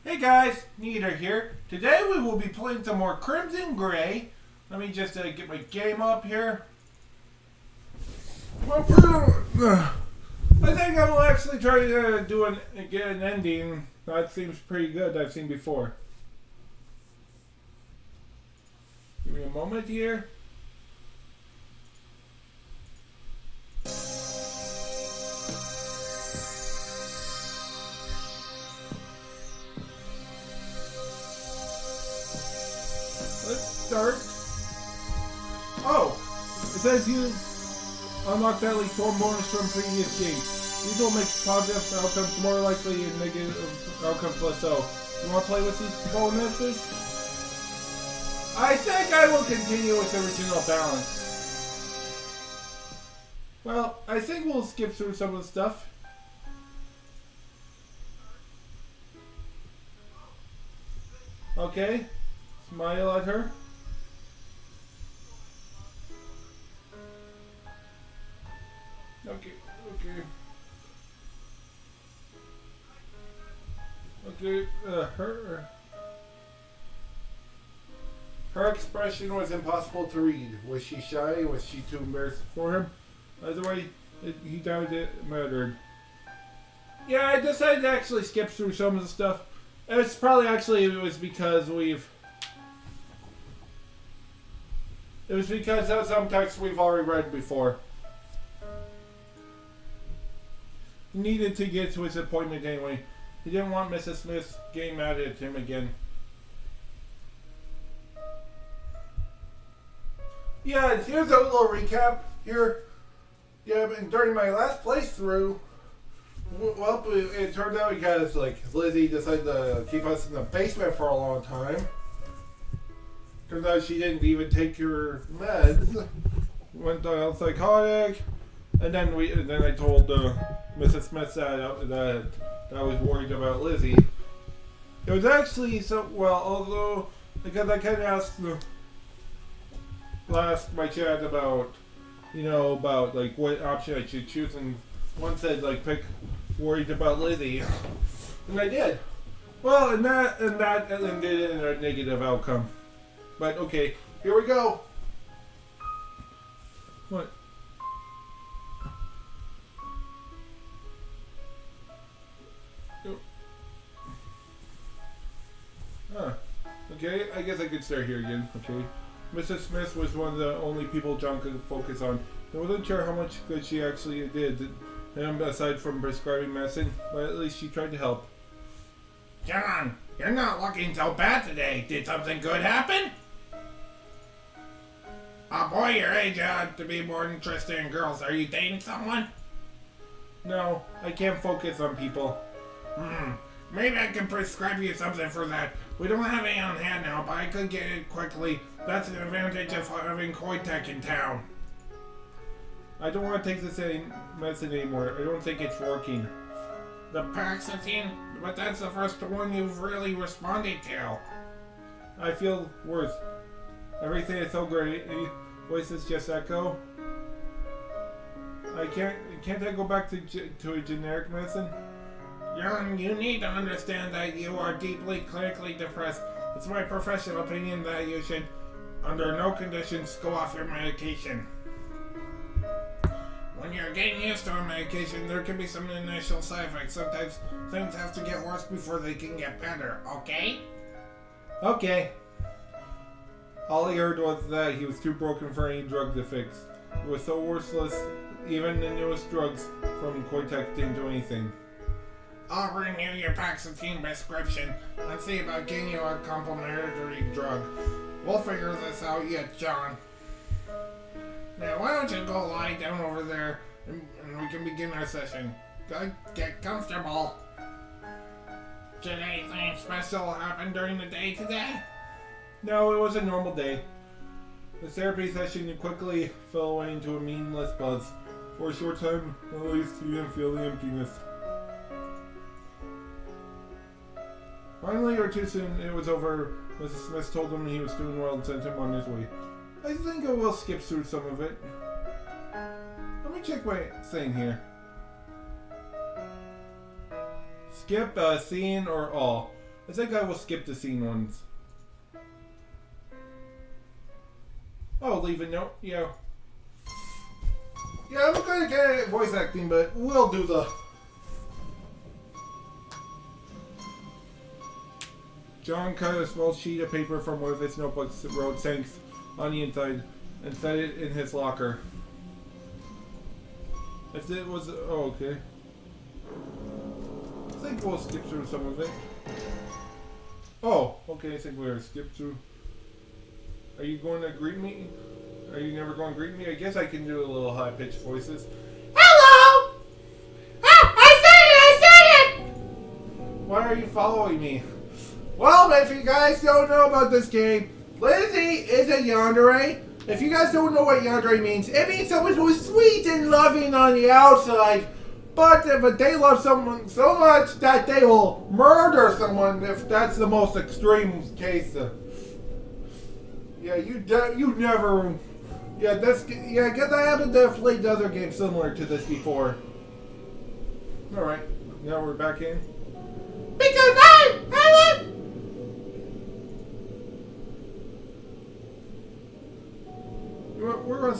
Hey guys, Kneader here. Today we will be playing some more Crimson Gray. Let me just get my game up here. I think I will actually try to get an ending. That seems pretty good. I've seen before. Give me a moment here. Let's start. Oh, it says you unlocked at least one bonus from previous games. These will make positive outcomes more likely and negative outcomes less so. You want to play with these bonuses? I think I will continue with the original balance. Well, I think we'll skip through some of the stuff. Okay. Smile at her. Okay. Her expression was impossible to read. Was she shy? Was she too embarrassed for him? By the way, he died. It mattered. Yeah, I decided to actually skip through some of the stuff. It's probably it was because of some texts we've already read before. He needed to get to his appointment anyway. He didn't want Mrs. Smith getting mad at him again. Yeah, here's a little recap here. Yeah, and during my last playthrough, well, it turned out because Lizzie decided to keep us in the basement for a long time. Turns out she didn't even take her meds. Went down psychotic, and then I told Mrs. Smith that I was worried about Lizzie. It was actually although because I kind of asked my chat about what option I should choose, and one said pick worried about Lizzie, and I did. Well, and that ended in a negative outcome. But okay, here we go. What? Huh. Okay, I guess I could start here again. Okay. Mrs. Smith was one of the only people John could focus on. I wasn't sure how much good she actually did, aside from prescribing medicine, but at least she tried to help. John, you're not looking so bad today. Did something good happen? A boy your age ought to be more interested in girls. Are you dating someone? No, I can't focus on people. Maybe I can prescribe you something for that. We don't have any on hand now, but I could get it quickly. That's an advantage of having Koitek in town. I don't want to take this medicine anymore. I don't think it's working. The Paxatine? But that's the first one you've really responded to. I feel worse. Everything is so great. Voices just echo. Can't I go back to a generic medicine? Young, you need to understand that you are deeply clinically depressed. It's my professional opinion that you should, under no conditions, go off your medication. When you're getting used to a medication, there can be some initial side effects. Sometimes things have to get worse before they can get better, okay? Okay. All he heard was that he was too broken for any drug to fix. It was so worthless, even the newest drugs from Koitek didn't do anything. I'll renew your Paxatine prescription and see about getting you a complementary drug. We'll figure this out yet, John. Now, why don't you go lie down over there and we can begin our session. Get comfortable. Did anything special happen during the day today? No, it was a normal day. The therapy session quickly fell away into a meaningless buzz. For a short time, at least, you didn't feel the emptiness. Finally, or too soon, it was over. Mrs. Smith told him he was doing well and sent him on his way. I think I will skip through some of it. Let me check my thing here. Skip a scene or all. I think I will skip the scene ones. Oh, leave a note. Yeah. Yeah, I'm gonna get voice acting, but we'll do the. John cut a small sheet of paper from one of his notebooks, wrote thanks on the inside, and set it in his locker. If it was. Oh, okay. I think we'll skip through some of it. Oh, okay, I think we're skip through. Are you going to greet me? Are you never going to greet me? I guess I can do a little high-pitched voices. Hello! Ah, I said it! Why are you following me? Well, if you guys don't know about this game, Lizzie is a yandere. If you guys don't know what yandere means, it means someone who is sweet and loving on the outside, but they love someone so much that they will murder someone if that's the most extreme case. Yeah, you never. Yeah, because I haven't played other games similar to this before. All right, now we're back in. Because I We're gonna.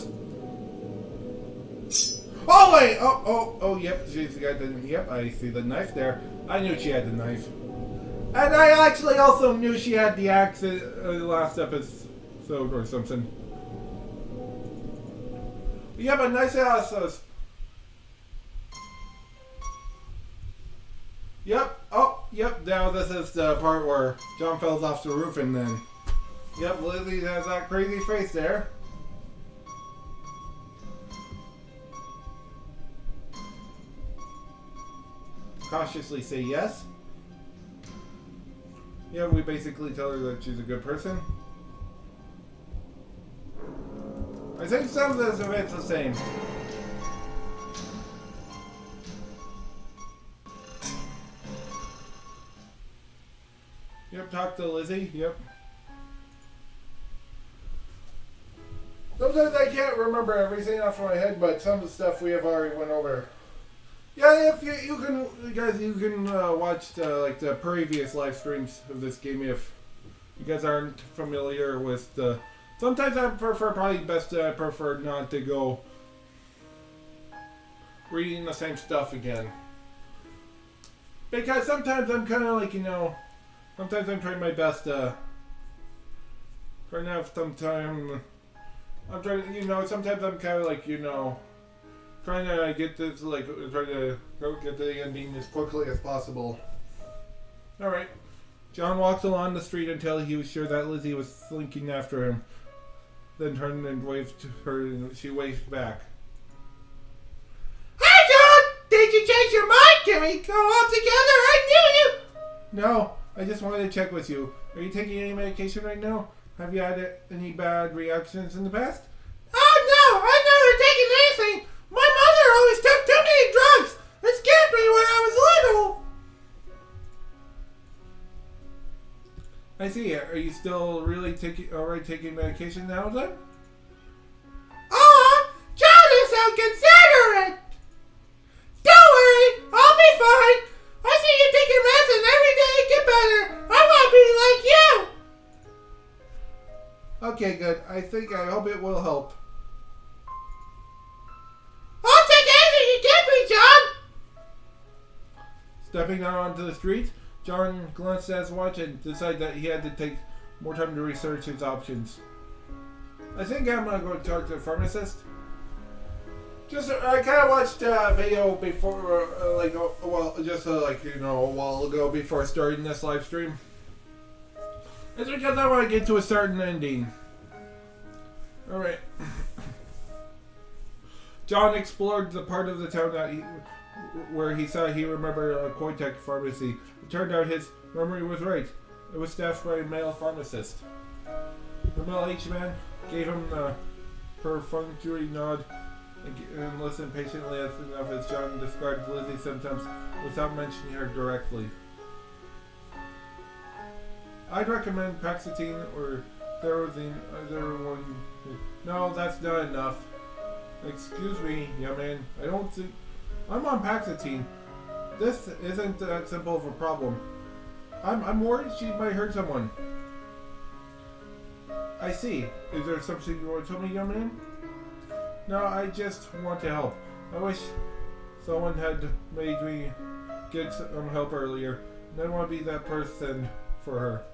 Oh wait! Oh! Yep, she's got the. Yep, I see the knife there. I knew she had the knife, and I actually also knew she had the axe last episode or something. Yeah, but nice ass. Yep. Oh, yep. Now this is the part where John falls off the roof, and then. Yep, Lizzie has that crazy face there. Cautiously say yes. Yeah, we basically tell her that she's a good person. I think some of this of it's the same. Yep, talk to Lizzie. Yep. Sometimes I can't remember everything off my head, but some of the stuff we have already went over. Yeah, if you can, guys, you can watch like the previous live streams of this game if you guys aren't familiar with the. Sometimes I probably best I prefer not to go reading the same stuff again, because sometimes I'm kind of like sometimes I'm trying my best trying to have some time. I'm trying to sometimes I'm kind of like trying to get this, trying to go get to the ending as quickly as possible. Alright. John walked along the street until he was sure that Lizzie was slinking after him. Then turned and waved to her, and she waved back. Hi, John! Did you change your mind? Can we go out together? I knew you! No, I just wanted to check with you. Are you taking any medication right now? Have you had any bad reactions in the past? Oh, no! I've never taken anything! My mother always took too many drugs! It scared me when I was little! I see. Are you still really taking medication now then? John is so considerate! Don't worry, I'll be fine! I see you take your medicine every day and get better! I want to be like you! Okay, good. I hope it will help. I'll take anything you give me, John! Stepping out onto the street, John glanced at his watch and decided that he had to take more time to research his options. I think I'm gonna go talk to the pharmacist. I kind of watched a video before, a while ago before starting this live stream. It's because I want to get to a certain ending. Alright. John explored the part of the town where he thought he remembered a Koitek pharmacy. It turned out his memory was right. It was staffed by a male pharmacist. The middle-aged man gave him the perfunctory nod and listened patiently enough as John described Lizzie's symptoms without mentioning her directly. I'd recommend Paxatine or Therazine, either one. No, that's not enough. Excuse me, young man. I don't think... I'm on Paxatine. This isn't that simple of a problem. I'm worried she might hurt someone. I see. Is there something you want to tell me, young man? No, I just want to help. I wish someone had made me get some help earlier. I don't want to be that person for her.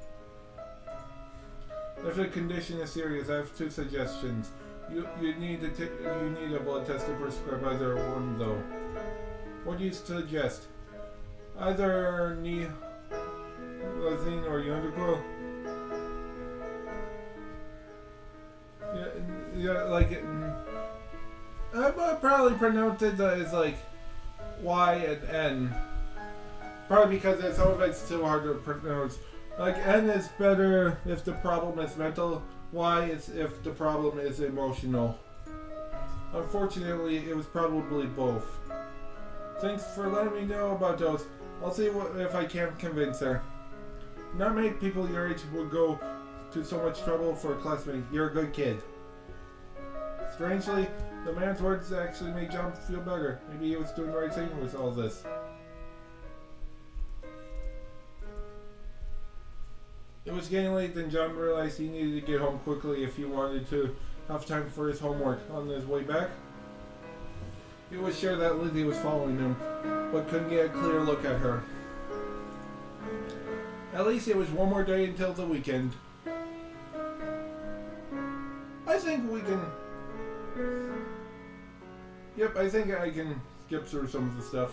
If the condition is serious, I have 2 suggestions. You need a blood test to prescribe either one, though. What do you suggest? Either Kneader or Yonderquill? Yeah, like I would probably pronounce it as like Y and N. Probably because some of it's too hard to pronounce. Like N is better if the problem is mental. Y is if the problem is emotional. Unfortunately, it was probably both. Thanks for letting me know about those. I'll see if I can convince her. Not many people your age would go to so much trouble for a classmate. You're a good kid. Strangely, the man's words actually made John feel better. Maybe he was doing the right thing with all this. It was getting late, then John realized he needed to get home quickly if he wanted to have time for his homework. On his way back, he was sure that Lizzie was following him, but couldn't get a clear look at her. At least it was one more day until the weekend. I think we can... Yep, I think I can skip through some of the stuff.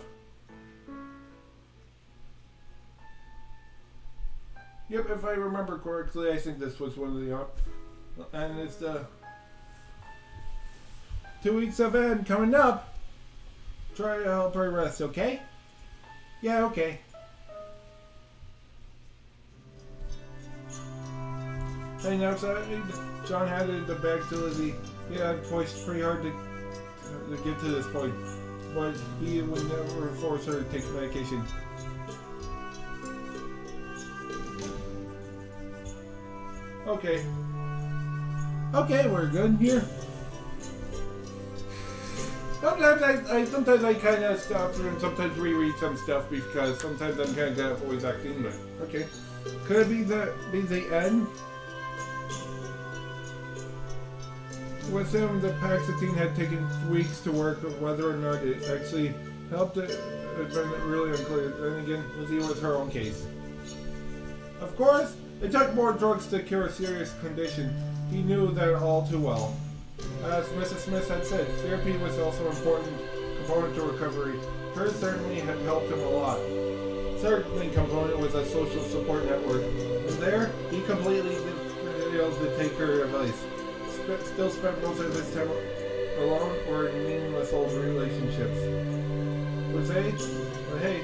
Yep, if I remember correctly, I think this was one of the... And it's the... 2 weeks of N coming up. Try to help her rest, okay? Yeah, okay. Hang outside, John handed the bag to Lizzie. He had pushed pretty hard to get to this point, but he would never force her to take medication. Okay. Okay, we're good here. Sometimes I kind of stop and sometimes reread some stuff because sometimes I'm kind of good at voice acting, but okay. Could it be the end? We assume the Paxatine had taken weeks to work, whether or not it actually helped it had been really unclear. Then again, Lizzie was her own case. Of course, it took more drugs to cure a serious condition. He knew that all too well. As Mrs. Smith had said, therapy was also an important component to recovery. Hers certainly had helped him a lot. Certainly component was a social support network. And there, he completely failed to take her advice. Still spent most of his time alone or in meaningless old relationships. With age? But hey,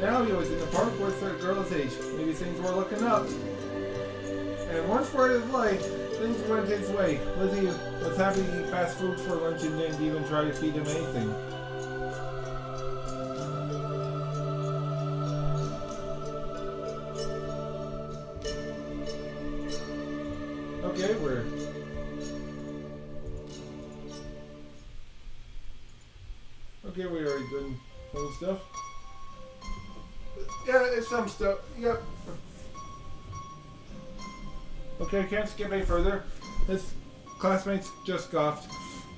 now he was in the park with a girl his age. Maybe things were looking up. And once for his life, things went his way. Lizzie was happy to eat fast food for lunch and didn't even try to feed him anything. Okay, we're... Okay, we already done some stuff. Yeah, it's some stuff. Yep. Okay, I can't skip any further. His classmates just scoffed.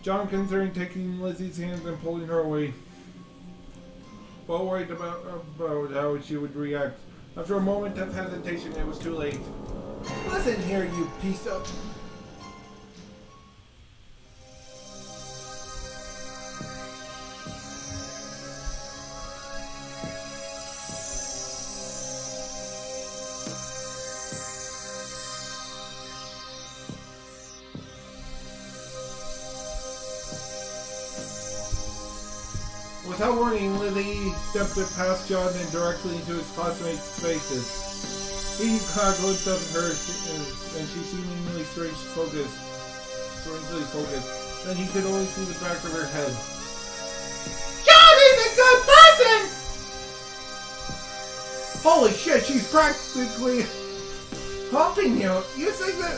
John considering taking Lizzie's hand and pulling her away. Well worried about how she would react. After a moment of hesitation, it was too late. Listen here, you piece of... Without warning, Lizzie stepped past John and directly into his classmates' faces. He caught a glimpse of her, and she seemingly strangely focused. Then he could only see the back of her head. John is a good person! Holy shit, she's practically humping you. You think that...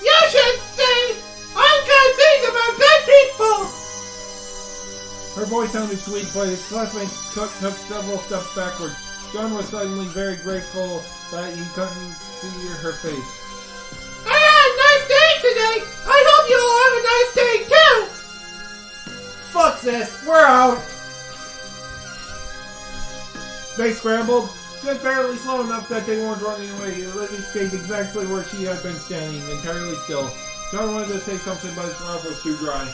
You should say unkind things about good people! Her voice sounded sweet, but his classmate took several steps backward. John was suddenly very grateful that he couldn't see her face. I had a nice day today. I hope you all have a nice day too. Fuck this, we're out! They scrambled, just barely slow enough that they weren't running away. Lizzie stayed exactly where she had been standing, entirely still. John wanted to say something, but his mouth was too dry.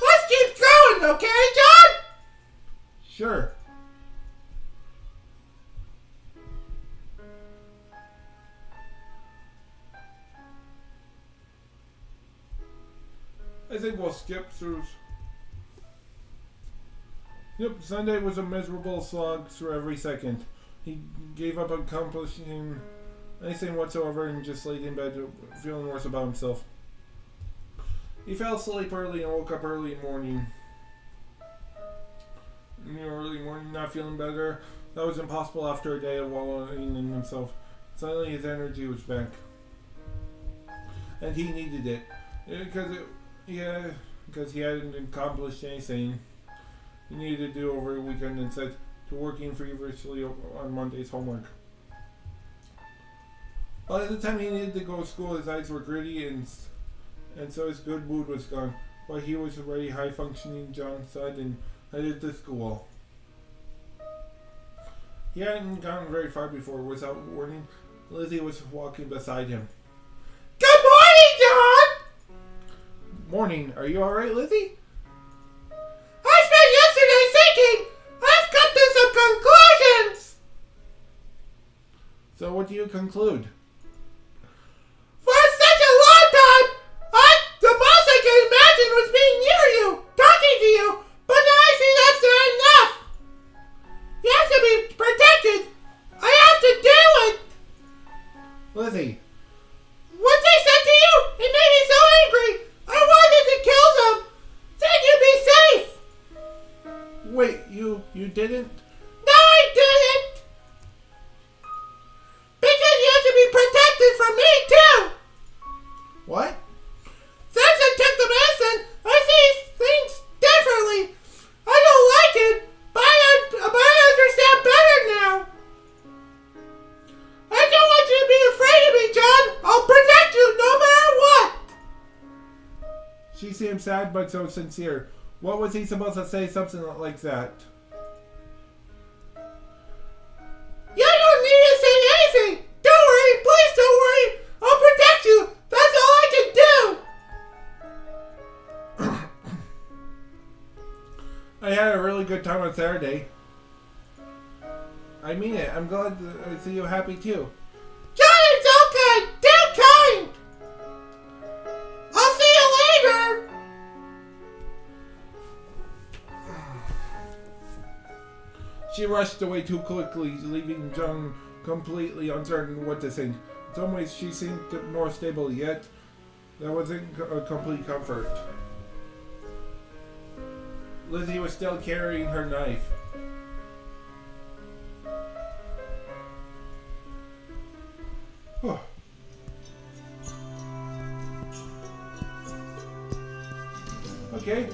Let's keep going, okay, John? Sure. I think we'll skip through. Yep, Sunday was a miserable slog through every second. He gave up accomplishing anything whatsoever and just laid in bed feeling worse about himself. He fell asleep early and woke up early morning. Early morning, not feeling better. That was impossible after a day of wallowing in himself. Suddenly his energy was back. And he needed it. Because he hadn't accomplished anything he needed to do over the weekend and set to working feverishly on Monday's homework. By the time he needed to go to school, his eyes were gritty and so his good mood was gone. But he was already high-functioning, John said, and headed to school. He hadn't gone very far before. Without warning, Lizzie was walking beside him. Good morning, John! Morning. Are you alright, Lizzie? I spent yesterday thinking. I've come to some conclusions. So what do you conclude? For such a long time, the most I could imagine was being near you, talking to you, but now I see that's not enough. You have to be protected. I have to do it. Lizzie. What they said to you, it made me so angry. I wanted to kill them. Then you'd be safe. Wait, you didn't? No, I didn't. Because you have to be protected from me, too. What? Since I took the medicine, I see things differently. I don't like it, but I understand better now. I don't want you to be afraid of me, John. I'll protect you no matter what. She seemed sad but so sincere. What was he supposed to say something like that? You don't need to say anything. Don't worry. Please don't worry. I'll protect you. That's all I can do. I had a really good time on Saturday. I mean it. I'm glad I see you happy too. John, it's okay. Too kind. I'll see you later. She rushed away too quickly, leaving John completely uncertain what to think. In some ways, she seemed more stable, yet that wasn't a complete comfort. Lizzie was still carrying her knife. Okay.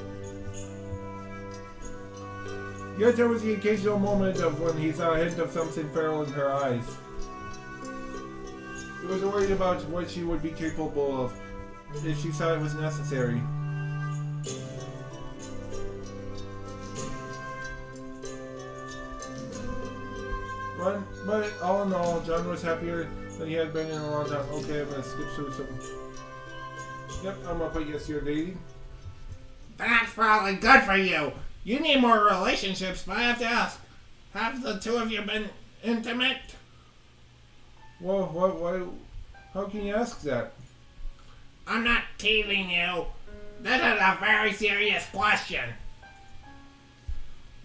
Yet there was the occasional moment of when he saw a hint of something feral in her eyes. He was worried about what she would be capable of if she saw it was necessary. But all in all, John was happier than he had been in a long time. Okay, I'm gonna skip through some. Yep, I'm gonna put yes, you're dating. That's probably good for you. You need more relationships, but I have to ask. Have the two of you been intimate? Whoa, what? How can you ask that? I'm not teasing you. This is a very serious question.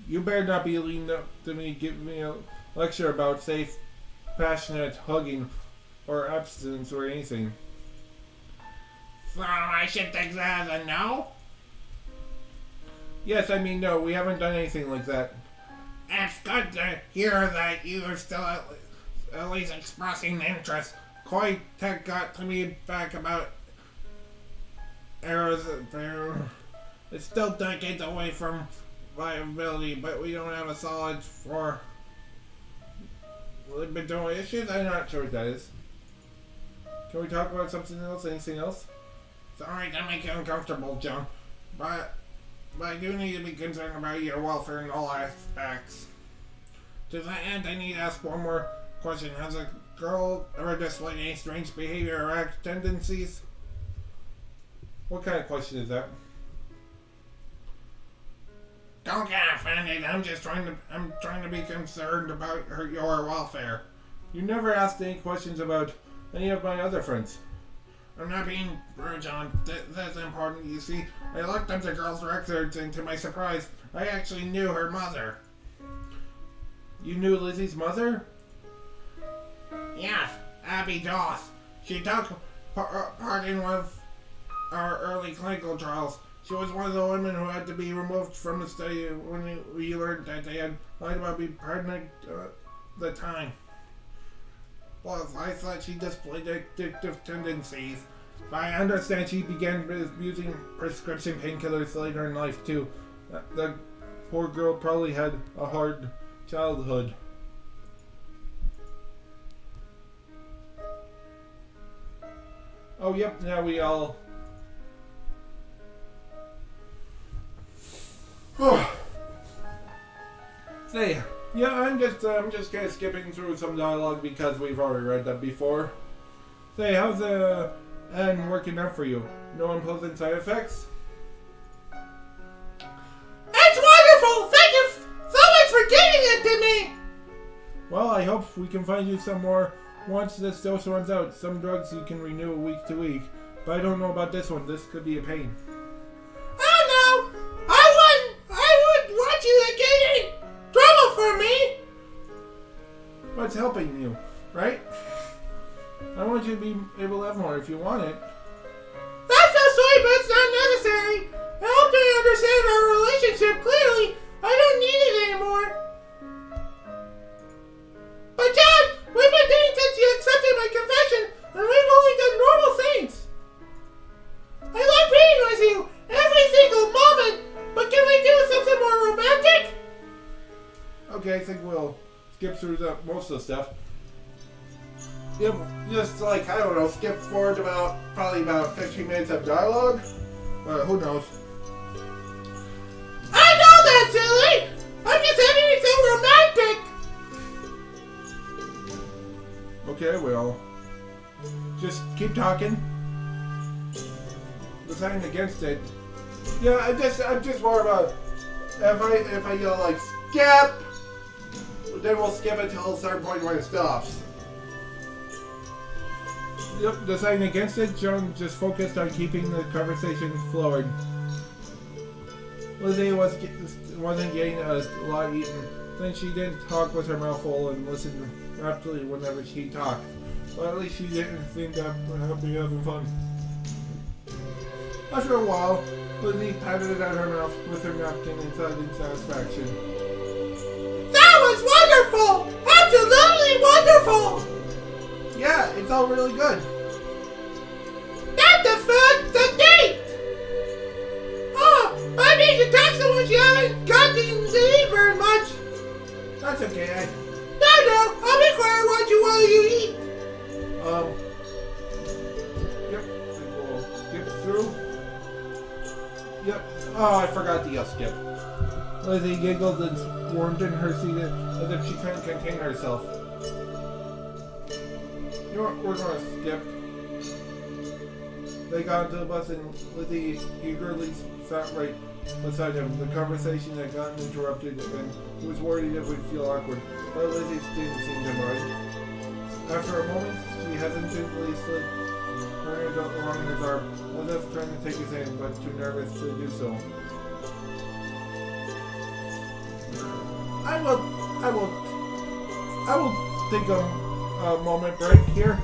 You better not be leaning up to me giving me a lecture about safe, passionate hugging or abstinence or anything. So I should take that as a no? Yes, I mean no, we haven't done anything like that. It's good to hear that you are still at least expressing interest. Quite tech got to me back about eras. It's still decades away from viability, but we don't have a solid for libido issues. I'm not sure what that is. Can we talk about something else? Anything else? Sorry to make you uncomfortable, John, but I do need to be concerned about your welfare in all aspects. To that end, I need to ask one more question. Has a girl ever displayed any strange behavior or act tendencies? What kind of question is that? Don't get offended. I'm trying to be concerned about your welfare. You never asked any questions about any of my other friends. I'm not being rude, John. That's important. You see, I looked up the girl's records, and to my surprise, I actually knew her mother. You knew Lizzie's mother? Yes, Abby Doss. She took part in one of our early clinical trials. She was one of the women who had to be removed from the study when we learned that they had lied about being pregnant the time. Plus, I thought she displayed addictive tendencies. But I understand she began using prescription painkillers later in life, too. The poor girl probably had a hard childhood. Oh, yep, now we all... Say, yeah, I'm just kind of skipping through some dialogue because we've already read that before. Say, how's the end working out for you? No unpleasant side effects? It's wonderful! Thank you so much for giving it to me! Well, I hope we can find you some more once this dose runs out. Some drugs you can renew week to week, but I don't know about this one. This could be a pain. Oh no! I wouldn't want you to get any trouble for me! But it's helping you, right? I want you to be able to have more if you want it. That's so sweet, but it's not necessary. I hope you understand our relationship clearly. I don't need it anymore. But John, we've been dating since you accepted my confession, and we've only done normal things. I love being with you every single moment, but can we do something more romantic? Okay, I think we'll skip through most of the stuff. Yep, just like, I don't know, skip forward probably about 15 minutes of dialogue. Who knows? I know that, silly! I'm just having it so romantic! Okay, well, just keep talking. Deciding against it. Yeah, I'm just more about if I yell like skip, then we'll skip it till a certain point where it stops. Yep, deciding against it, Joan just focused on keeping the conversation flowing. Lizzie wasn't getting a lot eaten, then she didn't talk with her mouth full and listened rapidly whenever she talked. But at least she didn't seem to be having fun. After a while, Lizzie patted it out her mouth with her napkin and sighed in satisfaction. That was wonderful! Absolutely wonderful! Yeah, it's all really good. That defends the date! Oh, I need to talk so much you haven't gotten to eat very much. That's okay. No, I'll be quiet while you eat. Yep, I think we'll skip through. Yep. Oh, I forgot the skip. Lizzie giggled and squirmed in her seat as if she couldn't contain herself. You know what? We're gonna skip. They got into the bus and Lizzie eagerly sat right beside him. The conversation had gotten interrupted and he was worried it would feel awkward, but Lizzie didn't seem to mind. After a moment, she hesitantly slid her hand along his arm, as if trying to take his hand, but too nervous to do so. I will take a moment break here.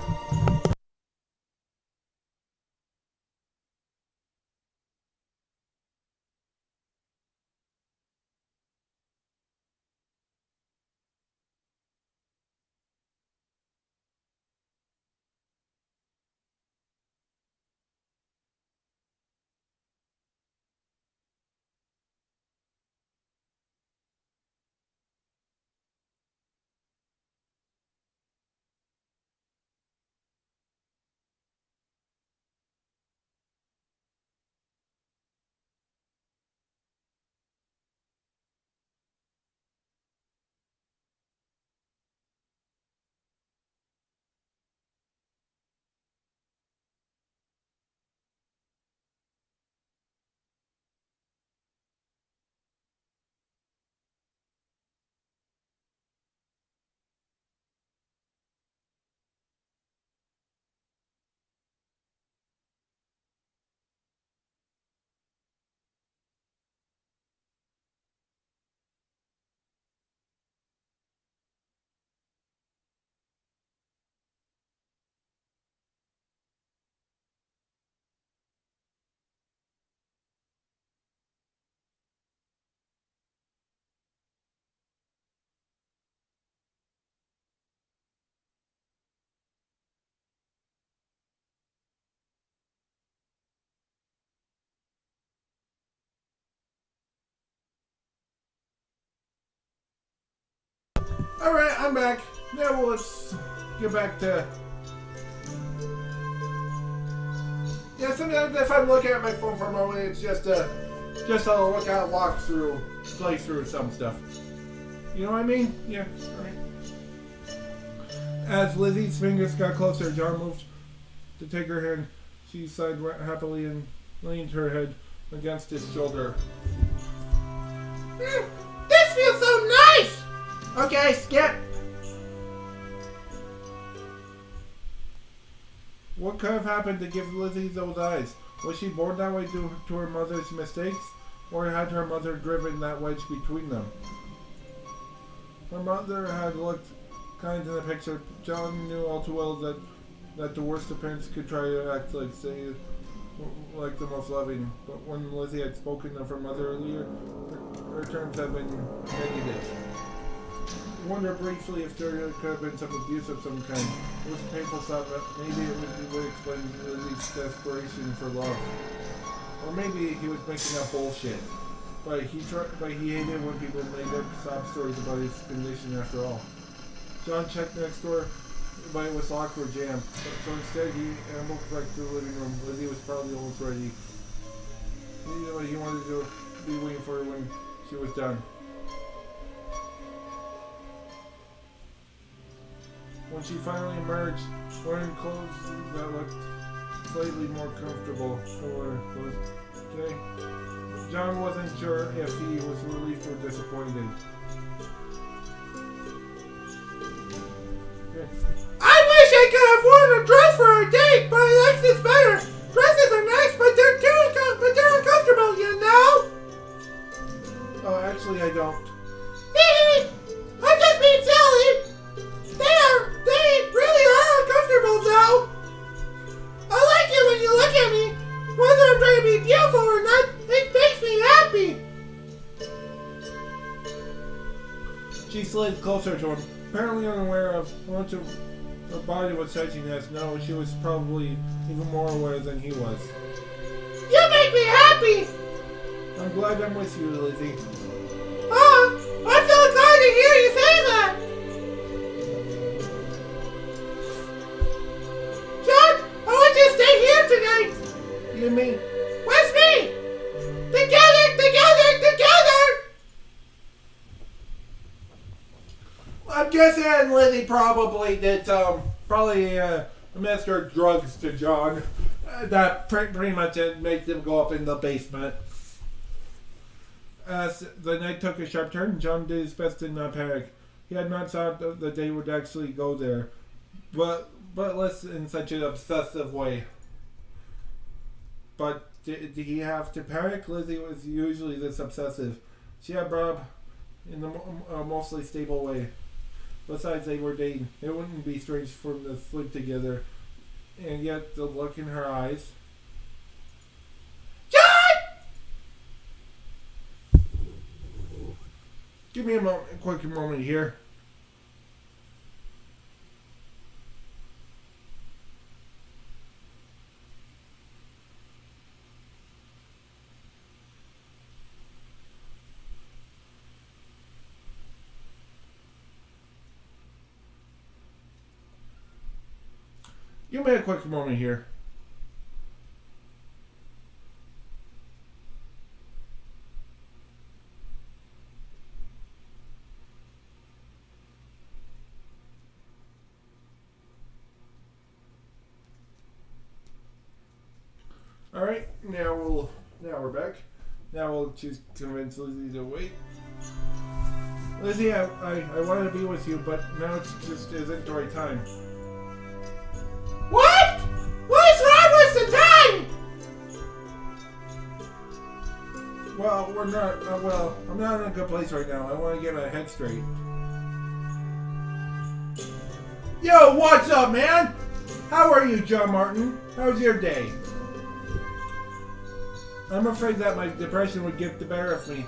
Alright, I'm back. Now let's get back to... Yeah, sometimes if I'm looking at my phone for a moment, it's just a look at walkthrough, play through some stuff. You know what I mean? Yeah, alright. As Lizzie's fingers got closer, John moved to take her hand. She sighed happily and leaned her head against his shoulder. This feels so nice! Okay, skip! What could have happened to give Lizzie those eyes? Was she born that way due to her mother's mistakes? Or had her mother driven that wedge between them? Her mother had looked kind in the picture. John knew all too well that the worst of parents could try to act like the most loving. But when Lizzie had spoken of her mother earlier, her terms had been negative. I wonder briefly if there could have been some abuse of some kind. It was a painful thought, but maybe it would explain Lizzie's desperation for love. Or maybe he was making up bullshit. But he hated when people made up sob stories about his condition after all. John checked next door, but it was locked or jammed. So instead he ambled back to the living room. Lizzie was probably almost ready. He wanted to be waiting for her when she was done. When she finally emerged, wearing clothes that looked slightly more comfortable, okay. John wasn't sure if he was relieved or disappointed. Okay. I wish I could have worn a dress for our date, but I like this better. Dresses are nice, but they're uncomfortable, you know? Oh, actually I don't. I'm just being silly. They really are uncomfortable, though. I like it when you look at me. Whether I'm trying to be beautiful or not, it makes me happy. She slid closer to him, apparently unaware of how much of her body was touching us. No, she was probably even more aware than he was. You make me happy. I'm glad I'm with you, Lizzie. I'm so glad to hear you say that. John, I want you to stay here tonight. You mean? With me. Together. I'm guessing Lizzie probably did administered drugs to John. That pretty much makes him go up in the basement. As the night took a sharp turn, John did his best to not panic. He had not thought that they would actually go there, but less in such an obsessive way. But did he have to panic? Lizzie was usually this obsessive. She had brought up in a mostly stable way. Besides, they were dating. It wouldn't be strange for them to sleep together. And yet, the look in her eyes... John! Give me a quick moment here. Give me a quick moment here. All right, now we're back. Now we'll just convince Lizzie to wait. Lizzie, I wanted to be with you, but now it just isn't the right time. What? What is wrong with the time? Well, I'm not in a good place right now. I want to get my head straight. Yo, what's up, man? How are you, John Martin? How's your day? I'm afraid that my depression would get the better of me.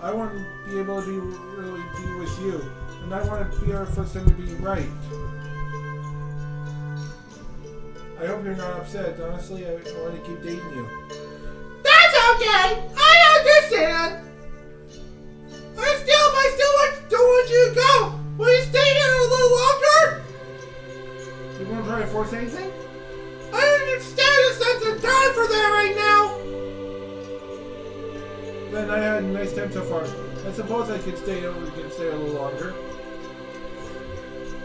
I want to be able to really be with you, and I want to be our first time to be right. I hope you're not upset. Honestly, I want to keep dating you. That's okay. I understand. I still don't want you to go. What is can stay a little longer.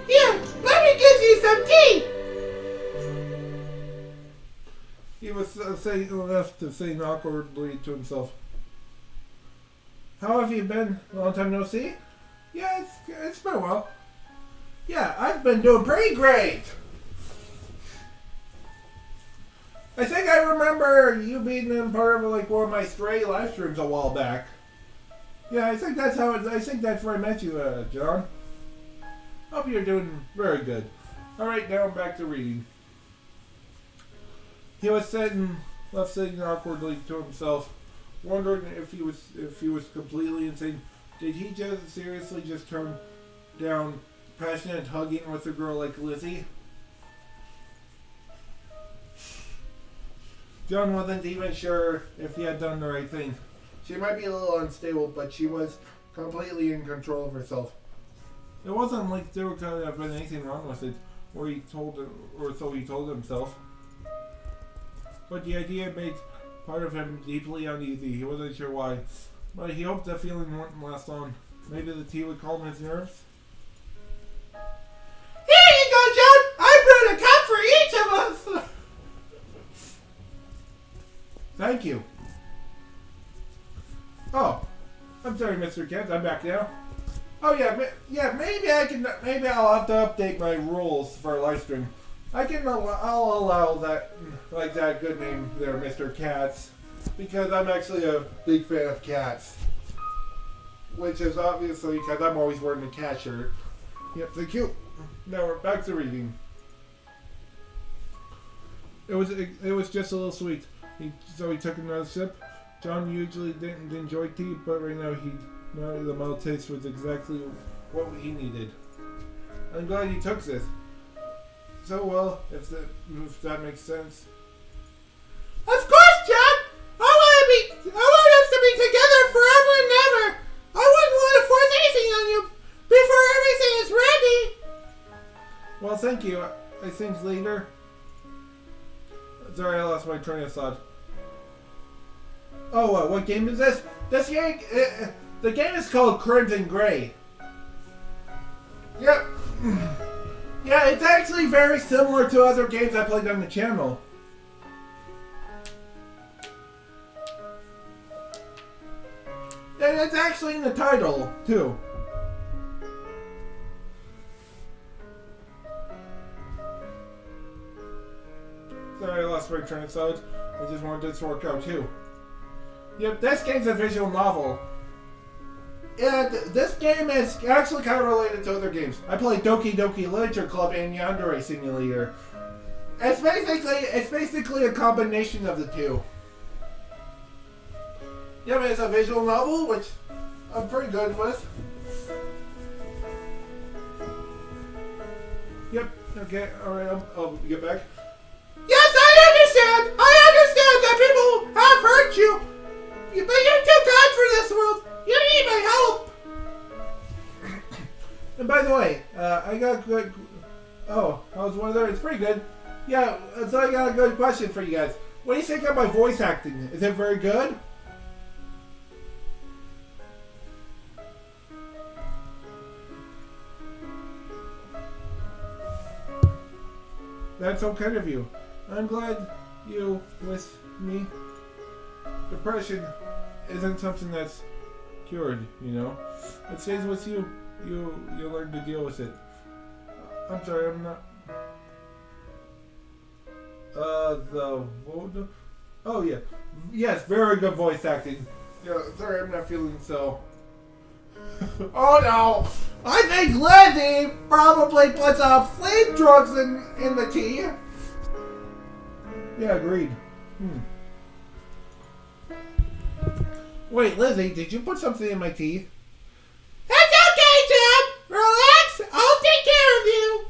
Here, let me get you some tea. He was saying awkwardly to himself. How have you been? Long time no see? Yeah, it's been a while. Yeah, I've been doing pretty great. I think I remember you being in part of like one of my stray live streams a while back. Yeah, I think that's where I met you, John. Hope you're doing very good. Alright, now I'm back to reading. He was left sitting awkwardly to himself, wondering if he was completely insane. Did he just seriously just turn down passionate hugging with a girl like Lizzie? John wasn't even sure if he had done the right thing. She might be a little unstable, but she was completely in control of herself. It wasn't like there could have been anything wrong with it, or so he told himself. But the idea made part of him deeply uneasy. He wasn't sure why, but he hoped the feeling wouldn't last long. Maybe the tea would calm his nerves. Here you go, John. I brewed a cup for each of us. Thank you. Oh, I'm sorry, Mr. Kent. I'm back now. Oh yeah, maybe I'll have to update my rules for a live stream. I'll allow that, like that good name there, Mr. Cats, because I'm actually a big fan of cats. Which is obviously because I'm always wearing a cat shirt. Yep, thank you. Now we're back to reading. It was just a little sweet. So he took another sip. John usually didn't enjoy tea, but right now the mild taste was exactly what he needed. I'm glad he took this. So well, if that makes sense. Of course, John. I want us to be together forever and ever. I wouldn't want to force anything on you before everything is ready. Well, thank you. I think later. Sorry, I lost my train of thought. Oh, what game is this? This game, the game is called Crimson Gray. Yep. Yeah, it's actually very similar to other games I played on the channel. And it's actually in the title, too. Sorry, I lost my train of thought. I just wanted this to work out, too. Yep, this game's a visual novel. And this game is actually kind of related to other games. I play Doki Doki Literature Club and Yandere Simulator. It's basically a combination of the two. Yep, it's a visual novel, which I'm pretty good with. Yep, okay, alright, I'll get back. Yes, I understand. I understand that people have hurt you. But you're too good for this world. You need my help. And by the way, I got good. Oh, I was wondering. It's pretty good. Yeah, so I got a good question for you guys. What do you think of my voice acting? Is it very good? That's so kind of you. I'm glad you with me. Depression isn't something that's cured, you know. It stays with you. You learn to deal with it. I'm sorry, I'm not. Oh yeah, yes, very good voice acting. Yeah, sorry, I'm not feeling so. Oh no! I think Lizzie probably put some sleep drugs in the tea. Yeah, agreed. Wait, Lizzie, did you put something in my tea? That's okay, John. Relax. I'll take care of you.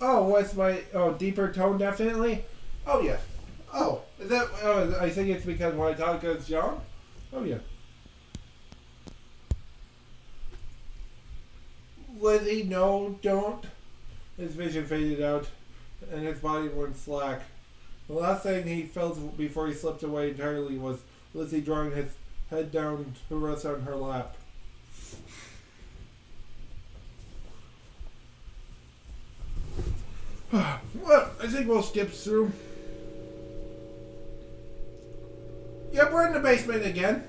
Oh, what's my deeper tone? Definitely. Oh yeah. Oh, is that? Oh, I think it's because when I talk as John. Oh yeah. Lizzie, no, don't. His vision faded out, and his body went slack. The last thing he felt before he slipped away entirely was Lizzie drawing his head down to rest on her lap. Well, I think we'll skip through. Yep, we're in the basement again.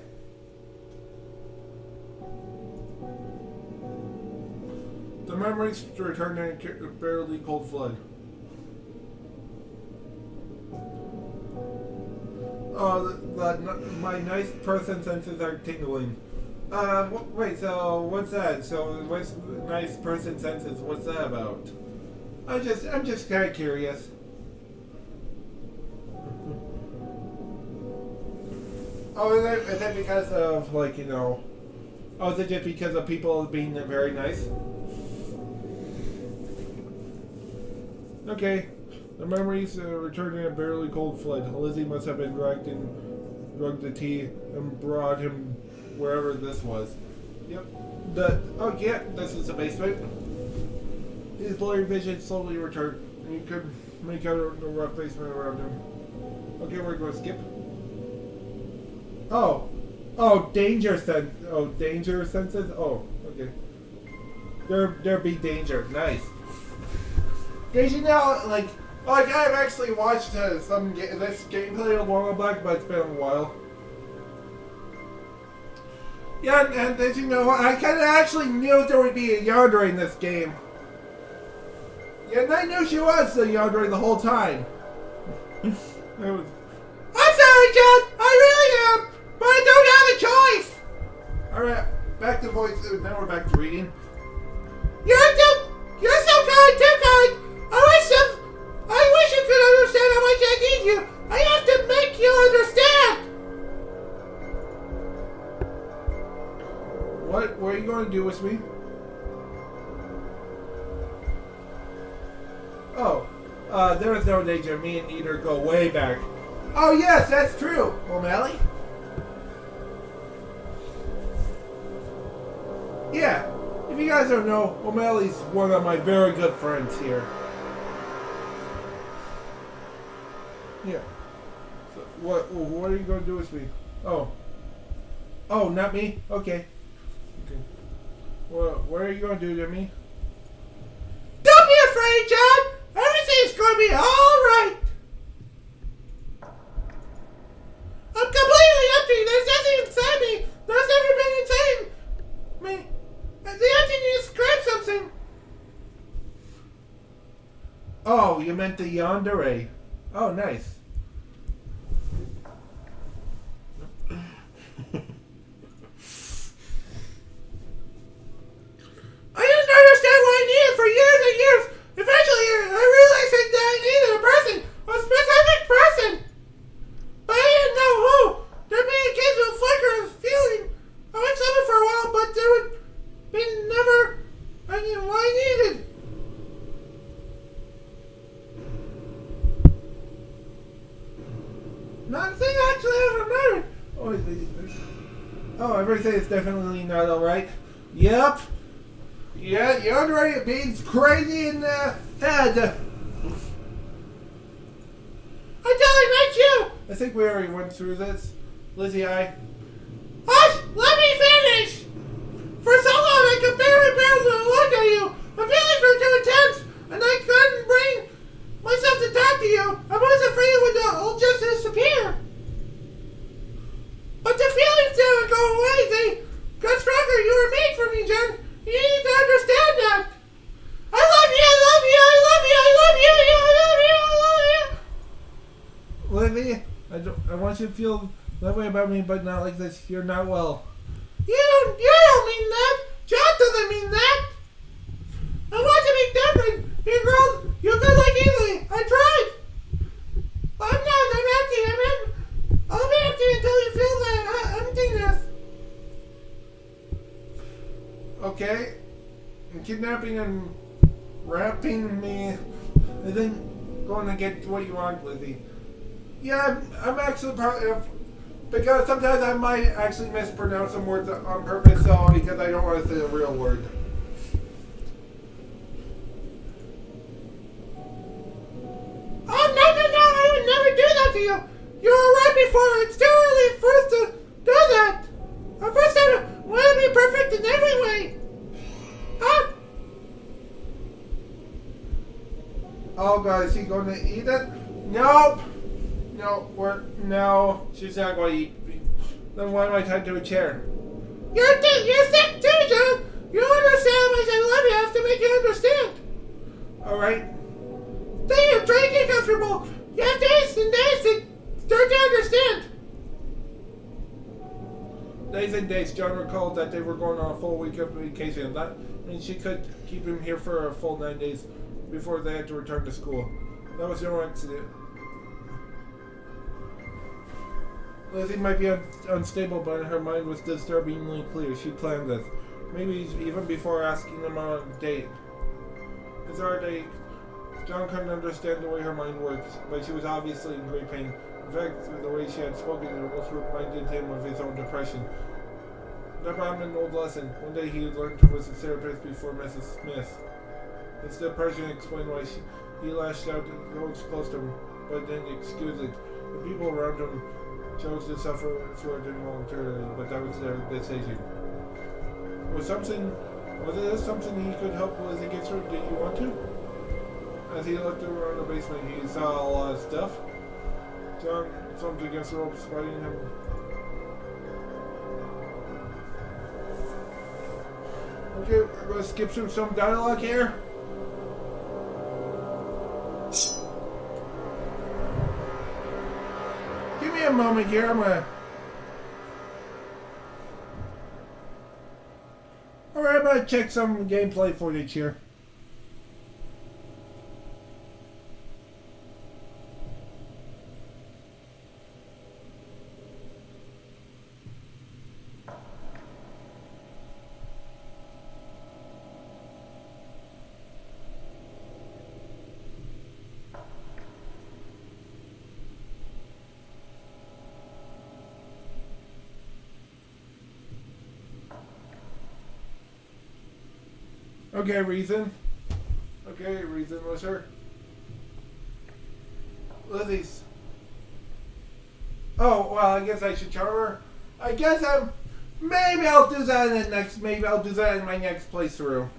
The memories return in a barely cold flood. Oh, my nice person senses are tingling. Wait, so what's that? So what's nice person senses? What's that about? I'm just kind of curious. Oh, is that because of, like, you know... Oh, is it just because of people being very nice? Okay. The memories return in a barely cold flood. Lizzie must have been drugged the tea and brought him wherever this was. Yep. Oh, yeah, this is the basement. His blurry vision slowly returned, and you could make out the rough basement around him. Okay, we're going to skip. Oh, danger senses. Oh, okay. There be danger. Nice. Did you know, like I've actually watched this gameplay a while back, but it's been a while. Yeah, and did you know, I kind of actually knew there would be a yandere in this game. Yeah, and I knew she was the yandere the whole time. I'm sorry, John. I really am. But I don't have a choice! Alright, back to voice. Now we're back to reading. You're so kind, too kind! I wish you could understand how much I need you! I have to make you understand! What are you going to do with me? Oh, there is no danger. Me and Kneader go way back. Oh yes, that's true, O'Malley. Yeah, if you guys don't know, O'Malley's one of my very good friends here. Yeah. So what are you going to do with me? Oh, not me? Okay. What are you going to do to me? Don't be afraid, John! Everything's going to be alright! I'm completely empty! There's nothing inside me! There's never been inside me! The emptiness grabbed something! Oh, you meant the yandere. Oh, nice. I didn't understand what I needed for years and years. Eventually, I realized that I needed a specific person. But I didn't know who. There'd be a occasional flicker of feeling. I went swimming for a while, but there would be never what I needed. Nothing actually ever mattered. Oh, everything is definitely not alright. Yep. Yeah, you're right. Being crazy in the head. I totally met you. I think we already went through this. Lizzie, Hush! Let me finish! For so long, I could barely look at you. My feelings were too intense, and I couldn't bring myself to talk to you. I was afraid it would all just disappear. But the feelings didn't go away. They got stronger. You were made for me, Jen. You need to understand that. I love you, I love you, I love you, I love you, I love you, I love you. Lizzie, I want you to feel that way about me, but not like this. You're not well. You don't mean that. John doesn't mean that. I want to be different. Big girl, you're good like Ely. I tried. I'm empty. I'll be empty until you feel that emptiness. Okay. Kidnapping and raping me isn't going to get what you want, Lizzie. Yeah, I'm actually probably... Because sometimes I might actually mispronounce some words on purpose, so because I don't want to say a real word. Oh, no, I would never do that to you! You were right before, it's too early for us to do that! in every way. Huh? Oh god, is she going to eat it? Nope. No, she's not going to eat. Then why am I tied to a chair? You're sick too, John. You don't understand how much I love you. I have to make you understand. Alright. Then you're trying to get comfortable. You have days and days to start to understand. Days and days, John recalled that they were going on a full week of vacation. That means she could keep him here for a full 9 days before they had to return to school. That was no accident. Lizzie might be unstable, but her mind was disturbingly clear. She planned this. Maybe even before asking them on a date. It's our date. John couldn't understand the way her mind worked, but she was obviously in great pain. In fact, the way she had spoken almost reminded him of his own depression. That brought him an old lesson. One day he learned to was a therapist before Mrs. Smith. His depression explained why he lashed out at those close to him, but didn't excuse it. The people around him chose to suffer through it involuntarily, but that was their decision. Was it something he could help Lizzie get through? Did you want to? As he looked around the basement, he saw a lot of stuff. John thumped against the ropes, fighting him. Okay, we're going to skip through some dialogue here. Give me a moment here, Alright, I'm going to check some gameplay footage here. Okay, Reason. Okay, Reason was her. Lizzie's. Oh, well, I guess I should charm her. Maybe I'll do that in my next playthrough.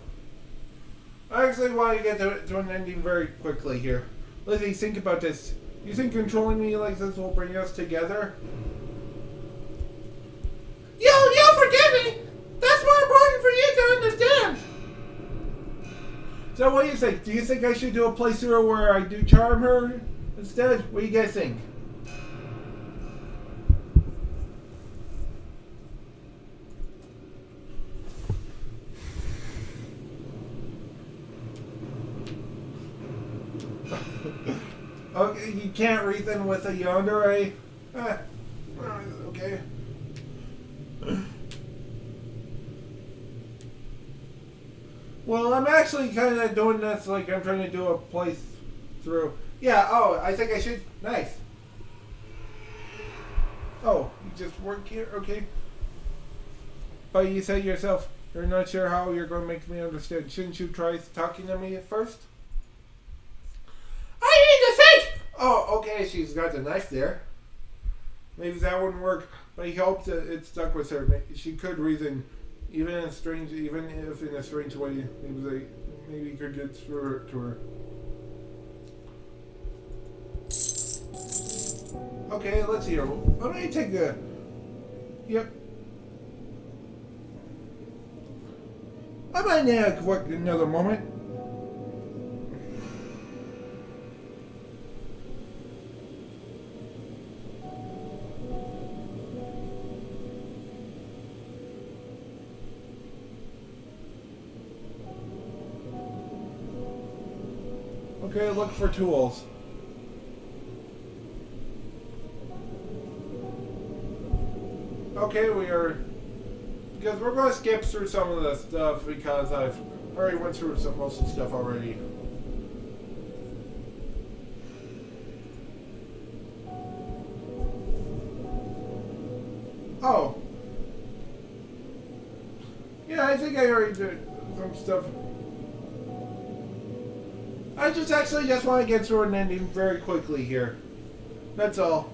I actually want to get to an ending very quickly here. Lizzie, think about this. You think controlling me like this will bring us together? You'll forgive me. That's more important for you to understand. So what do you think? Do you think I should do a playthrough where I do charm her instead? What do you guys think? Okay, you can't reason with a yandere. Okay. Well, I'm actually kind of doing this like I'm trying to do a playthrough. Yeah, oh, I think I should. Nice. Oh, you just work here? Okay. But you said yourself, you're not sure how you're going to make me understand. Shouldn't you try talking to me at first? I need to think! Oh, okay, she's got the knife there. Maybe that wouldn't work, but he hoped that it stuck with her. She could reason, even if in a strange way. Maybe he could get through to her. Okay, let's hear. Let me take a. Yep. I might now work another moment. Okay, look for tools. Okay, because we're going to skip through some of the stuff because I've already went through most of the stuff already. Oh. Yeah, I think I already did some stuff. I just want to get through an ending very quickly here. That's all.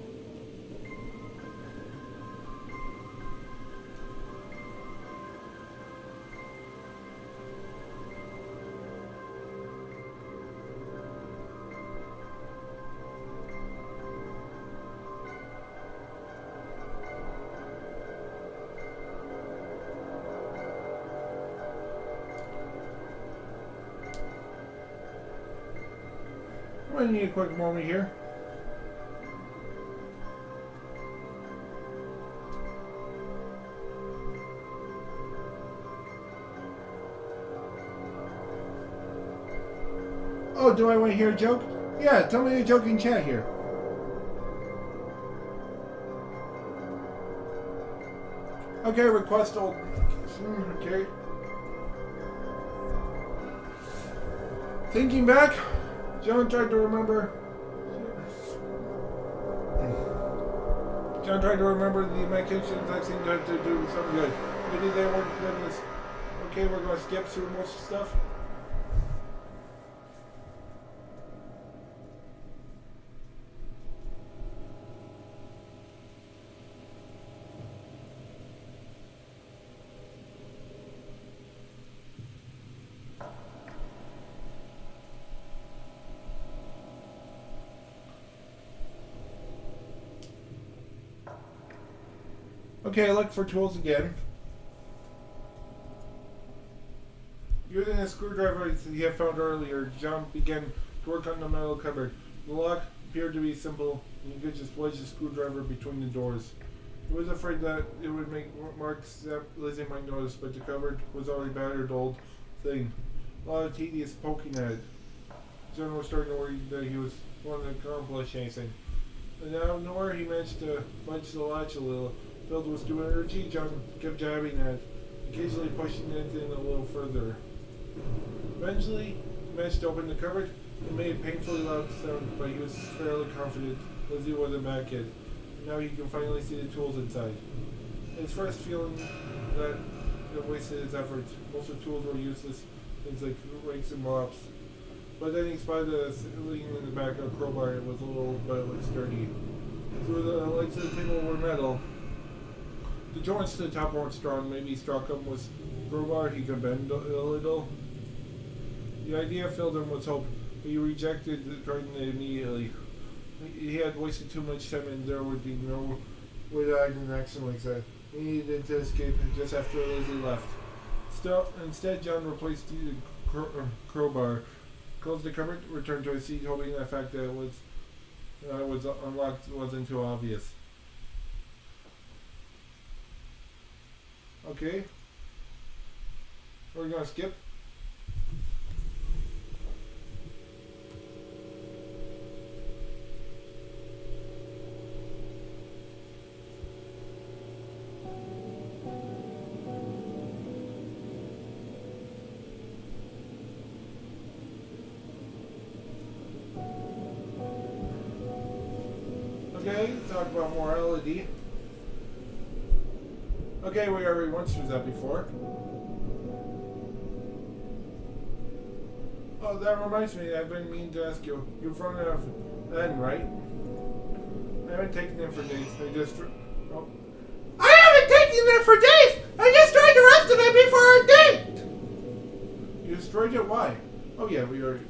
gonna need a quick moment here. Oh, do I want to hear a joke? Yeah, tell me a joke in chat here. Okay, request old. Okay. Thinking back, John tried to remember the medications that seemed to do something good. Maybe they weren't good as... Okay, we're going to skip through most of the stuff. Okay, look for tools again. Using a screwdriver he had found earlier, John began to work on the metal cupboard. The lock appeared to be simple, and he could just wedge the screwdriver between the doors. He was afraid that it would make marks that Lizzie might notice, but the cupboard was already battered old thing. A lot of tedious poking at it. John was starting to worry that he was going to accomplish anything. And out of nowhere, he managed to bunch the latch a little. Filled with stupid energy, John kept jabbing at it, occasionally pushing it in a little further. Eventually, he managed to open the cupboard and made a painfully loud sound, but he was fairly confident Lizzie wasn't back yet. And now he can finally see the tools inside. His first feeling that it wasted his efforts. Most of the tools were useless, things like rakes and mops. But then he spotted a ceiling in the back of a crowbar. It was a little, but it looked sturdy. Through the legs of the table were metal. The joints to the top weren't strong. Maybe he struck him with crowbar he could bend a little. The idea filled him with hope, but he rejected trying it immediately. He had wasted too much time, and there would be no way to act in action like that. He needed to escape just after Lizzie left. Instead, John replaced the crowbar, closed the cupboard, returned to his seat, hoping the fact that it was unlocked wasn't too obvious. Okay. We're gonna skip. Okay, talk about morality. Okay, we already went through that before. Oh, that reminds me, I've been meaning to ask you. You've run out of N, right? I haven't taken it for days. I haven't taken it for days! I just tried the rest of it before our date! You destroyed it? Why? Oh yeah, we already...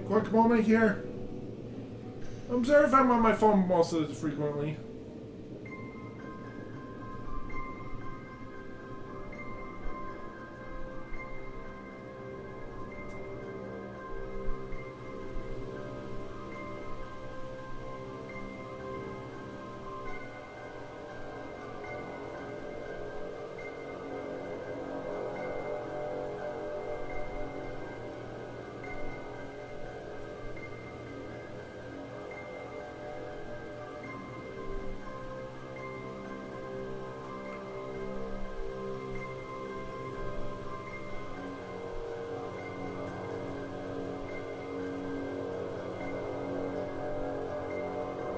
Quick moment here. I'm sorry if I'm on my phone most of frequently.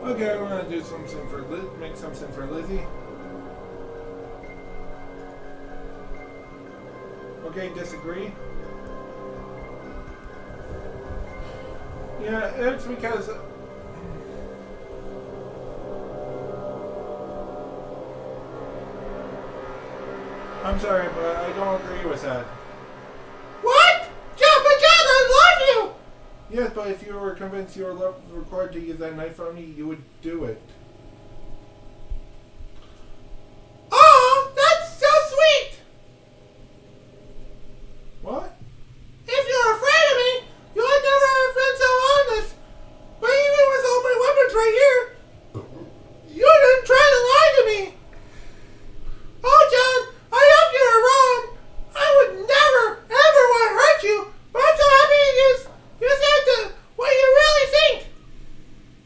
Okay, we're gonna do something for make something for Lizzie. Okay, disagree. Yeah, it's because I'm sorry, but I don't agree with that. What? Yes, but if you were convinced you were required to use that knife on me, you would do it. Oh, that's so sweet! What? If you're afraid of me, you would never have been so honest. But even with all my weapons right here, you didn't try to lie to me. Oh, John, I hope you were wrong. I would never, ever want to hurt you. But I'm so happy you said what you really think.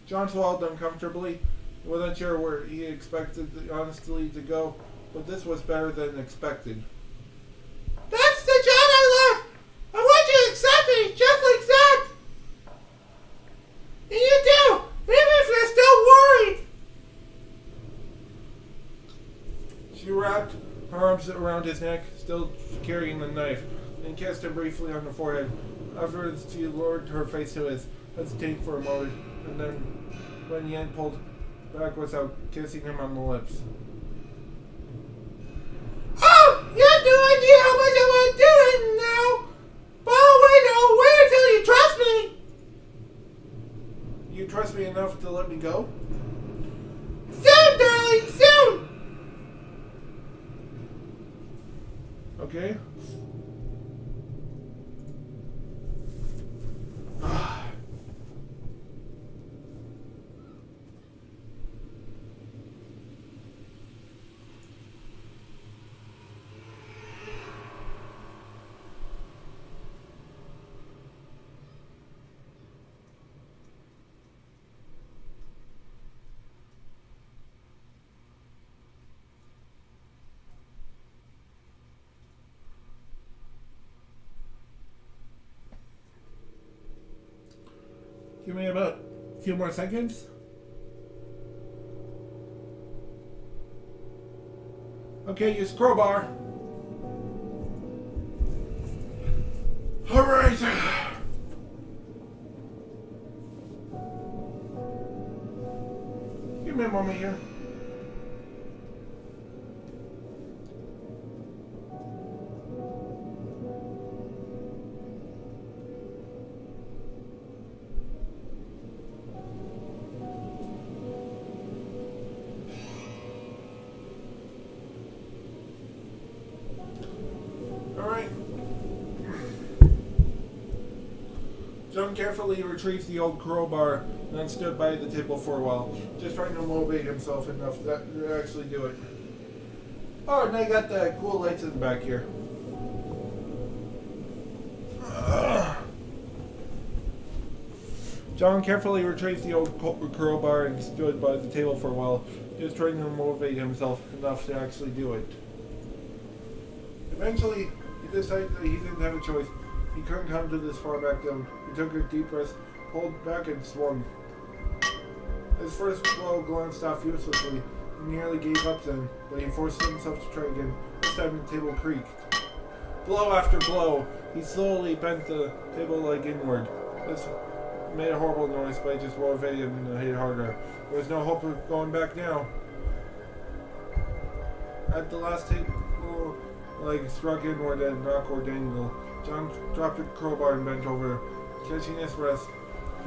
John swallowed uncomfortably. He wasn't sure where he expected the honesty to go, but this was better than expected. That's the John I love. I want you to accept me just like that. And you do, even if you're still worried. She wrapped her arms around his neck, still carrying the knife, and kissed him briefly on the forehead. Afterwards, she lowered her face to his, hesitating for a moment, and then, when Yan pulled back without kissing him on the lips. Oh, you have no idea how much I want to do it now. But I'll wait until you trust me. You trust me enough to let me go? Soon, darling, soon. Okay. Give me about a few more seconds. Okay, use crowbar. Alright. Give me a moment here. Alright. John carefully retrieved the old crowbar and then stood by the table for a while, just trying to motivate himself enough to actually do it. Oh, and I got the cool lights in the back here. John carefully retrieved the old crowbar and stood by the table for a while, just trying to motivate himself enough to actually do it. Eventually, he decided that he didn't have a choice. He couldn't come to this far back down. He took a deep breath, pulled back, and swung. His first blow glanced off uselessly. He nearly gave up then, but he forced himself to try again. This time the table creaked. Blow after blow, he slowly bent the table leg inward. This made a horrible noise, but it just motivated him to hit harder. There was no hope of going back now. At the last table leg struck inward at an awkward angle, John dropped the crowbar and bent over, catching his breath.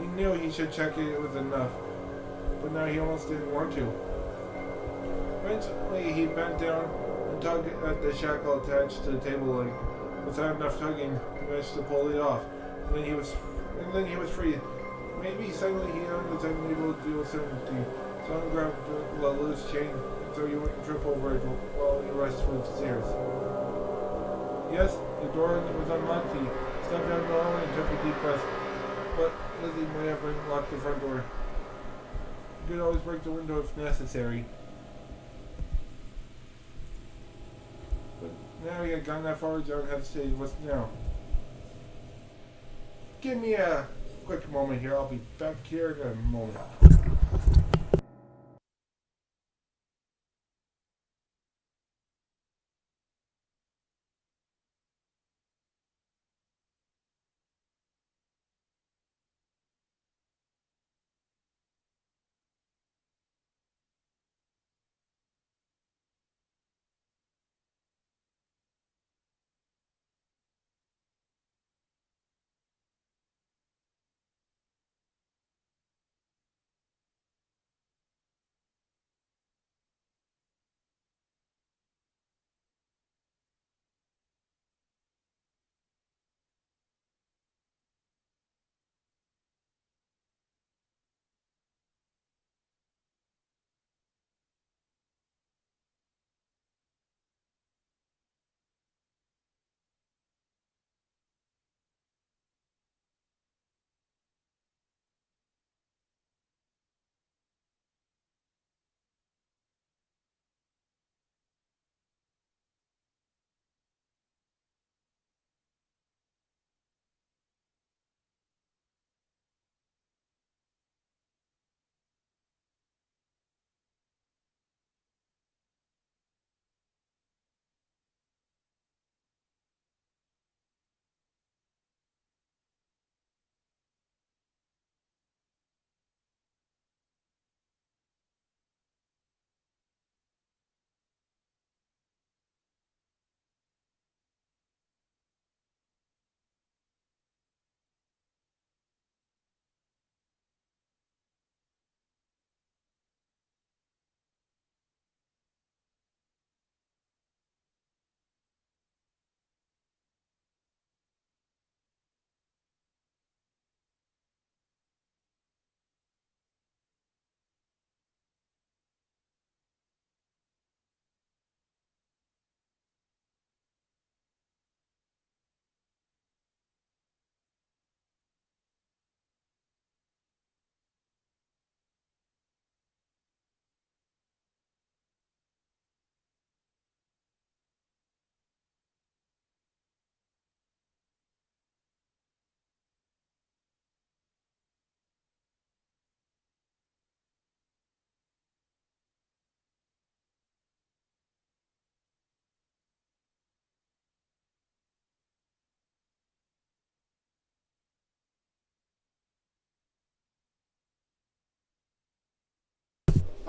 He knew he should check it was enough, but now he almost didn't want to. Eventually, he bent down and tugged at the shackle attached to the table leg. Without enough tugging, he managed to pull it off, and then he was free. Maybe suddenly he was unable to deal with certainty. John grabbed the loose chain so he wouldn't trip over it while he rushed for the stairs. Yes, the door was unlocked. He stepped down the hallway and took a deep breath. But Lizzie might have unlocked the front door. He could always break the window if necessary. But now he had gone that far, John hesitated. What's now? Give me a quick moment here. I'll be back here in a moment.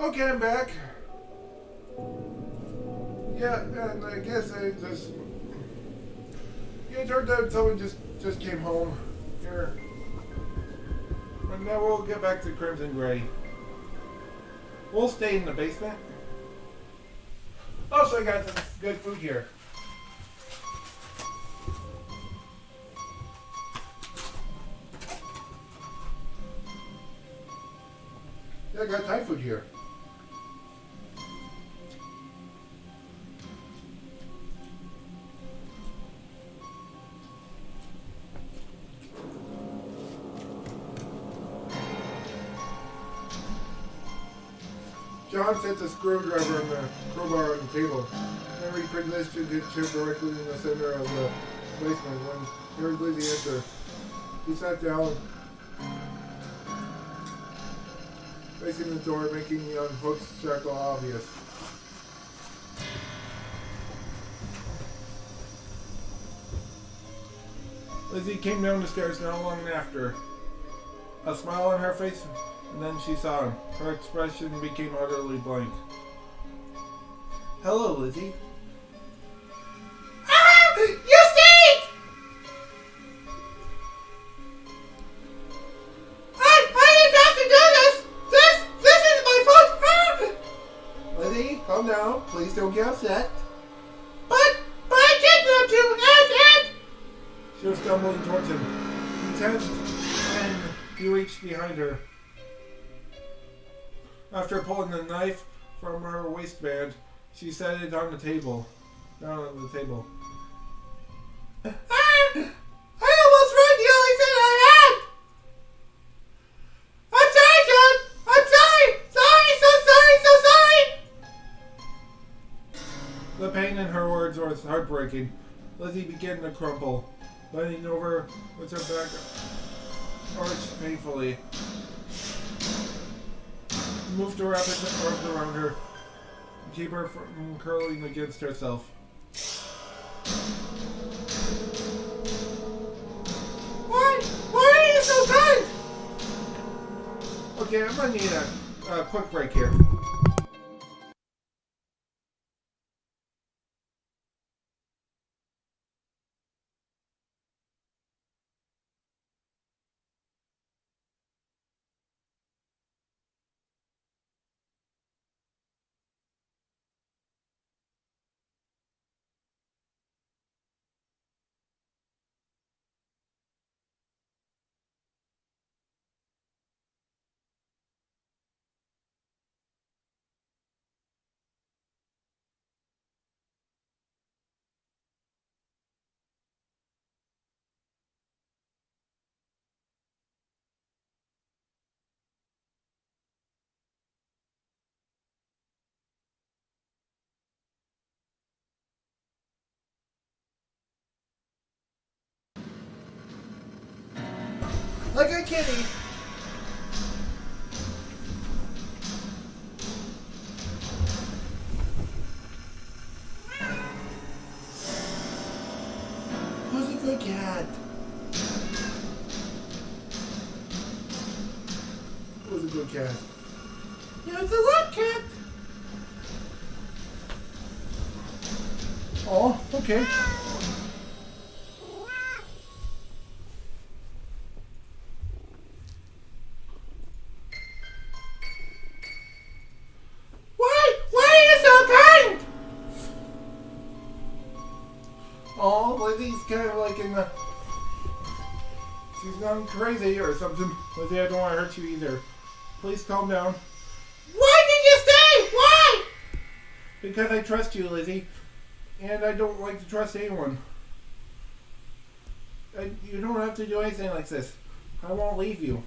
Okay, I'm back. Yeah, and I guess I just... Yeah, it turned out someone just came home. Here. And now we'll get back to Crimson Gray. We'll stay in the basement. Also, I got some good food here. Yeah, I got Thai food here. John sets a screwdriver on the crowbar on the table. Then he positioned his chair directly in the center of the basement when he heard Lizzie enter. He sat down, facing the door, making the unhooked shackle obvious. Lizzie came down the stairs not long after. A smile on her face, and then she saw him. Her expression became utterly blank. Hello, Lizzie. Ah! You stink! I didn't have to do this! This is my fault! Ah! Lizzie, calm down. Please don't get upset. But I kidnapped you, and... She was stumbling towards him. He tensed, and he reached behind her. After pulling the knife from her waistband, she set it on the table. Down on the table. Ah! I almost read the only thing I had! I'm sorry, John! I'm sorry! So sorry! The pain in her words was heartbreaking. Lizzie began to crumple, bending over with her back arched painfully. He moved to wrap his arms around her and keep her from curling against herself. Why are you so kind? Okay, I'm gonna need a quick break here. Like a kitty. Who's a good cat? Who's a good cat? You're the luck cat. Oh, okay. Why are you so kind? Oh, Lizzie's kind of like in the... She's gone crazy or something. Lizzie, I don't want to hurt you either. Please calm down. Why did you stay? Why? Because I trust you, Lizzie. And I don't like to trust anyone. You don't have to do anything like this. I won't leave you.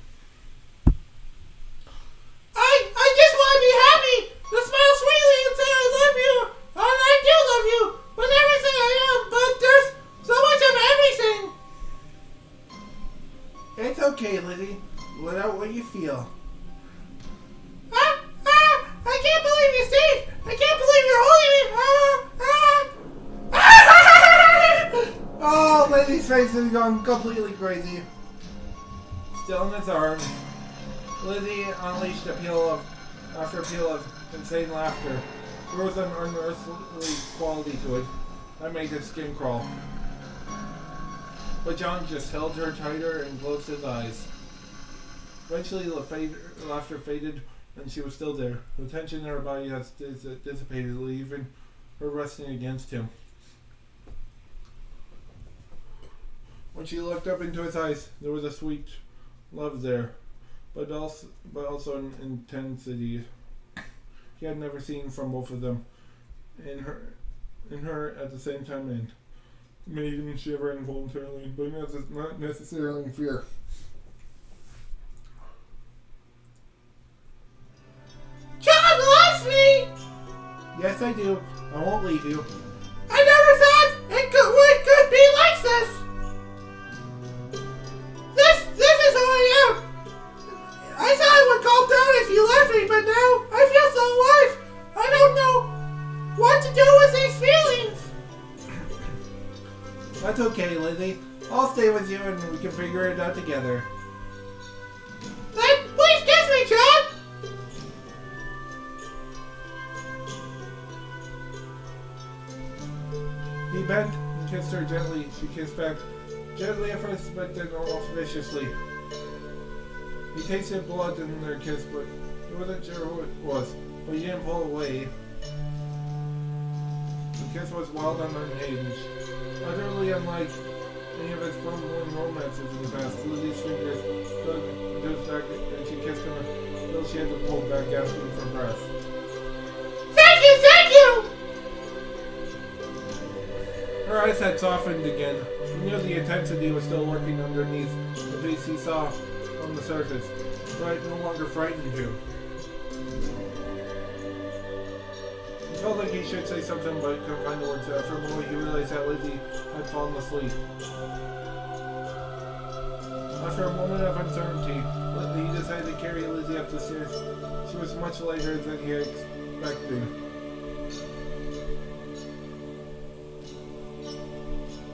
I just want to be happy. To smile sweetly and say I love you. And I do love you. With everything I am. But there's so much of everything. It's okay, Lizzie. Let out what you feel. I can't believe you stayed. I can't believe you're holding me. Oh, Lizzie's face has gone completely crazy. Still in his arms, Lizzie unleashed a peal of After a peal of insane laughter, there was an unearthly quality to it that made his skin crawl. But John just held her tighter and closed his eyes. Eventually, the laughter faded, and she was still there. The tension in her body had dissipated, leaving her resting against him. When she looked up into his eyes, there was a sweet love there, but also an intensity he had never seen from both of them. In her at the same time, and made him shiver involuntarily, but not necessarily in fear. John loves me! Yes, I do. I won't leave you. I never thought it could be like this! This is who I am! I thought I would calm down if you left me, but now I feel so alive! I don't know what to do with these feelings! That's okay, Lizzie. I'll stay with you and we can figure it out together. Then please kiss me, John! He bent and kissed her gently. She kissed back, gently at first, but then almost viciously. He tasted blood in their kiss, but he wasn't sure who it was, but he didn't pull away. The kiss was wild and unhinged, utterly unlike any of his fumbling romances in the past. Lizzie's fingers dug into his back and she kissed him until she had to pull back, gasping for breath. Thank you, thank you! Her eyes had softened again. He knew the intensity was still lurking underneath the face he saw on the surface, but it no longer frightened him. He felt like he should say something, but couldn't find the words. After a moment, he realized that Lizzie had fallen asleep. After a moment of uncertainty, he decided to carry Lizzie up the stairs. She was much lighter than he had expected.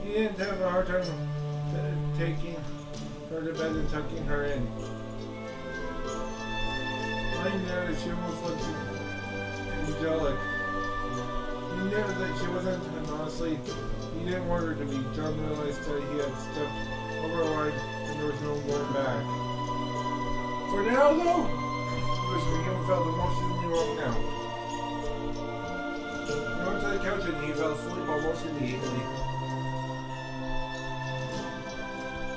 He didn't have a hard time taking her to bed and tucking her in. Lying there, she almost looked angelic. He knew that she wasn't, and honestly, he didn't want her to be. John realized that he had stepped over a line and there was no going back. For now, though, he felt emotionally wrong now. He went to the couch and he fell asleep almost immediately.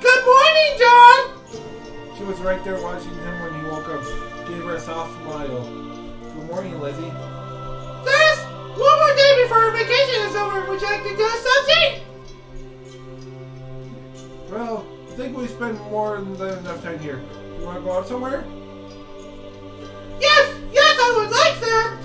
Good morning, John! She was right there watching him when he woke up. Gave her a soft smile. Good morning, Lizzie. There's one more day before our vacation is over. Would you like to do something? Well, I think we spent more than enough time here. You want to go out somewhere? Yes, I would like that!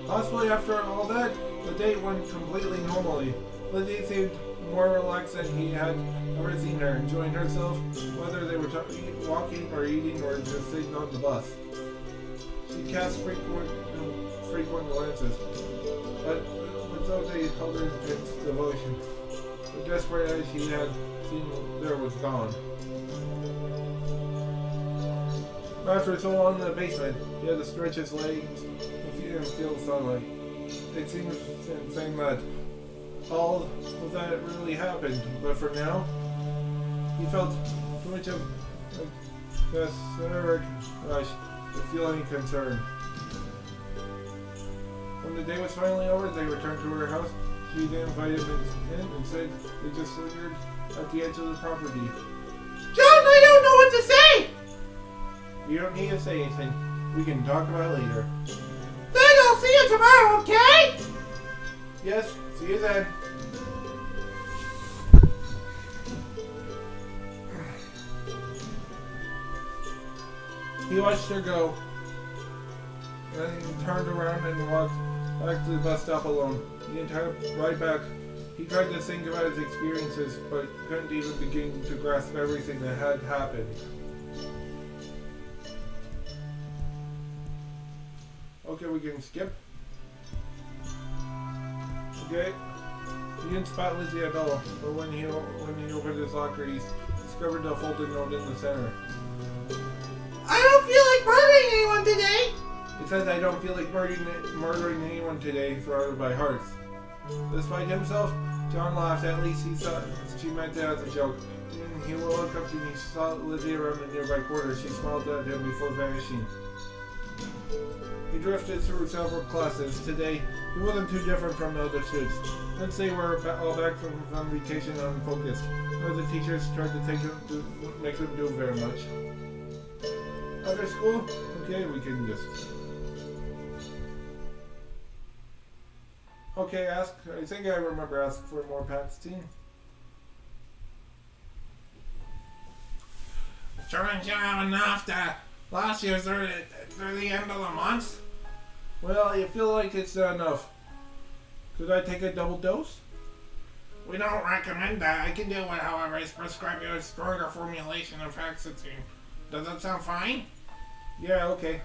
Possibly after all that, the date went completely normally. Lizzie seemed more relaxed than he had ever seen her, enjoying herself, whether they were walking or eating or just sitting on the bus. She cast frequent glances, but though they held her intense devotion, the desperate as she had seen there was gone. After so long in the basement, he had to stretch his legs and feel the sunlight. It seems insane that all of that really happened, but for now, he felt too much of this rush to feel any concern. When the day was finally over, they returned to her house. She invited him in and said they just lingered at the edge of the property. John, I don't know what to say! You don't need to say anything. We can talk about it later. Then I'll see you tomorrow, okay? Yes, see you then. He watched her go, then turned around and walked back to the bus stop alone. The entire ride back, he tried to think about his experiences, but couldn't even begin to grasp everything that had happened. Okay, we can skip. Okay. He didn't spot Lizzie at all, but when he opened his locker, he discovered a folded note in the center. I don't feel like murdering hurting anyone today. He says I don't feel like murdering anyone today, surrounded by hearts. Despite himself, John laughed. At least he thought she meant that as a joke. When he woke up and he saw Lizzie around the nearby quarter, she smiled at him before vanishing. He drifted through several classes. Today, he wasn't too different from the other students. Once they were all back from vacation unfocused, none of the teachers tried to make them do very much. After school, okay, we can just... Okay, I think I remember asking for more packs, team. Sure ain't gonna have enough to last you through the end of the month. Well, you feel like it's not enough. Could I take a double dose? We don't recommend that. I can do it, however, is prescribe you a stronger formulation of hexatine. Does that sound fine? Yeah, okay.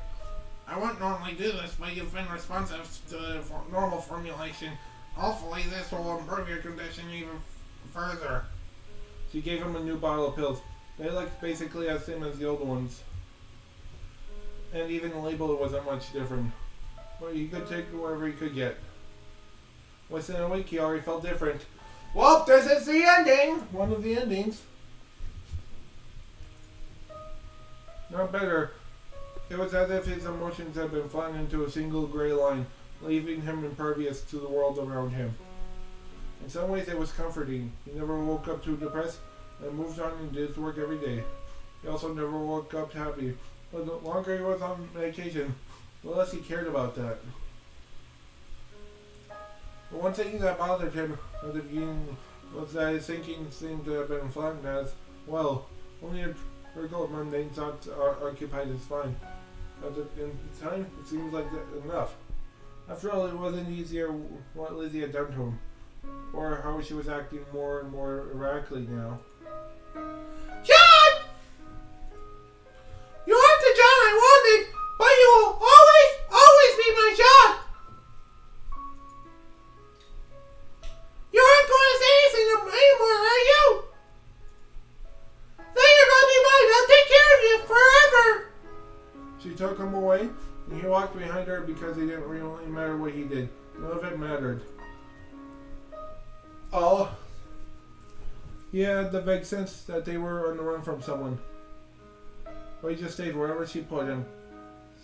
I wouldn't normally do this, but you've been responsive to the normal formulation. Hopefully this will improve your condition even further. She gave him a new bottle of pills. They looked basically the same as the old ones. And even the label wasn't much different. But he could take whatever he could get. Within a week, he already felt different. Well, this is the ending! One of the endings. Not better. It was as if his emotions had been flattened into a single gray line, leaving him impervious to the world around him. In some ways, it was comforting. He never woke up too depressed and moved on and did his work every day. He also never woke up happy. But the longer he was on medication, the less he cared about that. But one thing that bothered him at the beginning was that his thinking seemed to have been flattened as, well, only a trickle of mundane thoughts occupied his mind. At the time, it seemed like enough. After all, it wasn't easier what Lizzie had done to him, or how she was acting more and more erratically now. John! You aren't the John I wanted, but you will always be my John! You aren't going to say anything anymore, are you? Then you're going to be mine. I'll take care of you forever. She took him away, and he walked behind her because it didn't really matter what he did. None of it mattered. Oh. He had the vague sense that they were on the run from someone. But he just stayed wherever she put him.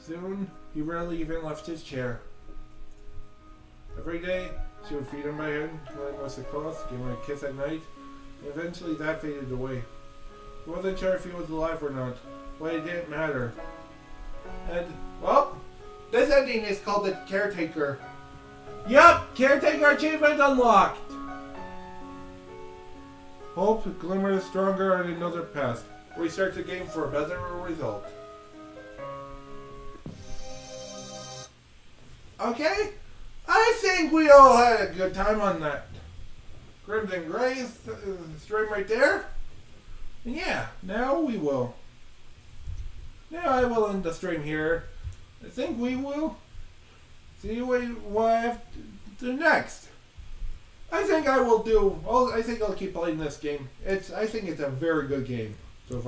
Soon, he rarely even left his chair. Every day, she would feed him by hand, clean him with the cloth, give him a kiss at night, and eventually that faded away. He wasn't sure if he was alive or not, but it didn't matter. And, well, this ending is called the Caretaker. Yup, Caretaker achievement unlocked! Hope glimmers stronger on another path. Restart the game for a better result. Okay, I think we all had a good time on that Crimson Gray stream right there. And yeah, now we will. Now I will end the stream here. I think we will see what I have to do next. I think I'll keep playing this game. I think it's a very good game so far.